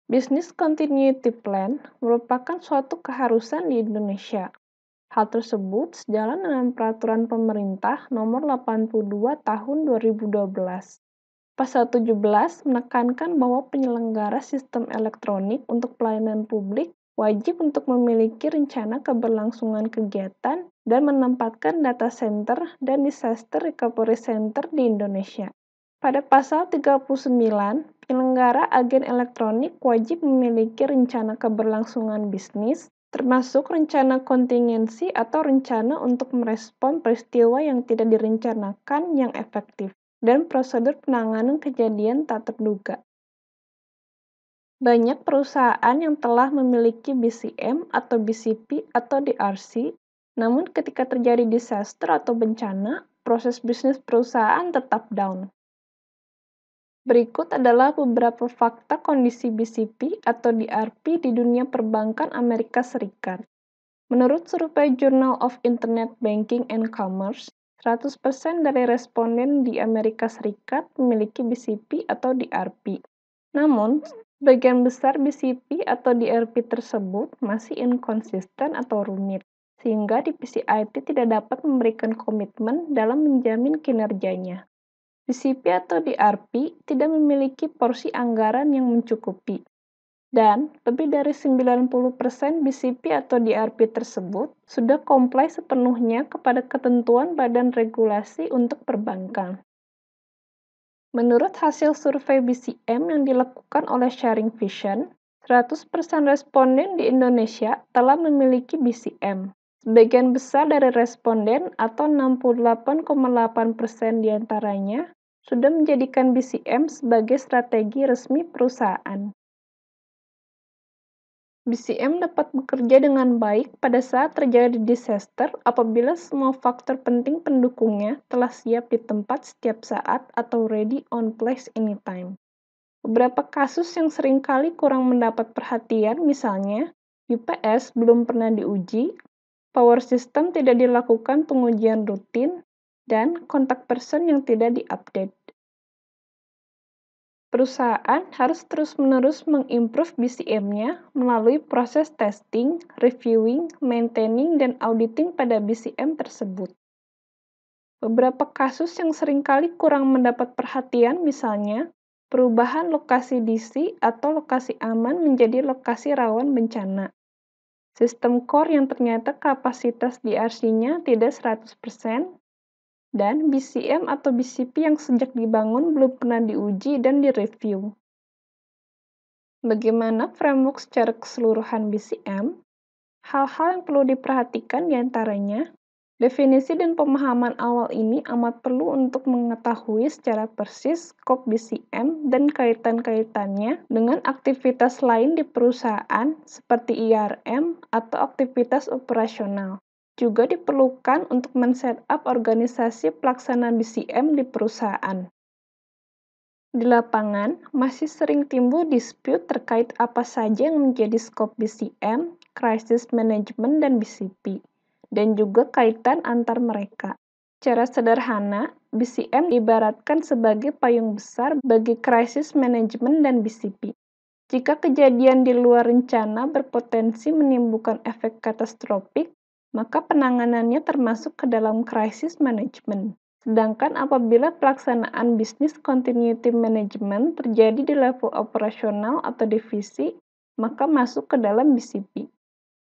Business Continuity Plan merupakan suatu keharusan di Indonesia. Hal tersebut sejalan dengan Peraturan Pemerintah Nomor 82 Tahun 2012. Pasal 17 menekankan bahwa penyelenggara sistem elektronik untuk pelayanan publik wajib untuk memiliki rencana keberlangsungan kegiatan dan menempatkan data center dan disaster recovery center di Indonesia. Pada pasal 39, penyelenggara agen elektronik wajib memiliki rencana keberlangsungan bisnis, termasuk rencana kontingensi atau rencana untuk merespon peristiwa yang tidak direncanakan yang efektif, dan prosedur penanganan kejadian tak terduga. Banyak perusahaan yang telah memiliki BCM atau BCP atau DRC, namun ketika terjadi disaster atau bencana, proses bisnis perusahaan tetap down. Berikut adalah beberapa fakta kondisi BCP atau DRP di dunia perbankan Amerika Serikat. Menurut survei Journal of Internet Banking and Commerce, 100% dari responden di Amerika Serikat memiliki BCP atau DRP. Namun, sebagian besar BCP atau DRP tersebut masih inkonsisten atau rumit, sehingga divisi IT tidak dapat memberikan komitmen dalam menjamin kinerjanya. BCP atau DRP tidak memiliki porsi anggaran yang mencukupi, dan lebih dari 90% BCP atau DRP tersebut sudah comply sepenuhnya kepada ketentuan Badan Regulasi untuk Perbankan. Menurut hasil survei BCM yang dilakukan oleh Sharing Vision, 100% responden di Indonesia telah memiliki BCM. Sebagian besar dari responden atau 68,8% diantaranya sudah menjadikan BCM sebagai strategi resmi perusahaan. BCM dapat bekerja dengan baik pada saat terjadi disaster apabila semua faktor penting pendukungnya telah siap di tempat setiap saat atau ready on place anytime. Beberapa kasus yang seringkali kurang mendapat perhatian misalnya, UPS belum pernah diuji, power system tidak dilakukan pengujian rutin, dan kontak person yang tidak diupdate. Perusahaan harus terus-menerus mengimprove BCM-nya melalui proses testing, reviewing, maintaining, dan auditing pada BCM tersebut. Beberapa kasus yang seringkali kurang mendapat perhatian misalnya, perubahan lokasi DC atau lokasi aman menjadi lokasi rawan bencana. Sistem core yang ternyata kapasitas DRC-nya tidak 100%, dan BCM atau BCP yang sejak dibangun belum pernah diuji dan direview. Bagaimana framework secara keseluruhan BCM? Hal-hal yang perlu diperhatikan diantaranya, definisi dan pemahaman awal ini amat perlu untuk mengetahui secara persis skop BCM dan kaitan-kaitannya dengan aktivitas lain di perusahaan seperti IRM atau aktivitas operasional. Juga diperlukan untuk men-setup organisasi pelaksana BCM di perusahaan. Di lapangan, masih sering timbul dispute terkait apa saja yang menjadi skop BCM, crisis management, dan BCP, dan juga kaitan antar mereka. Secara sederhana, BCM diibaratkan sebagai payung besar bagi crisis management dan BCP. Jika kejadian di luar rencana berpotensi menimbulkan efek katastrofik, maka penanganannya termasuk ke dalam crisis management. Sedangkan apabila pelaksanaan business continuity management terjadi di level operasional atau divisi, maka masuk ke dalam BCP.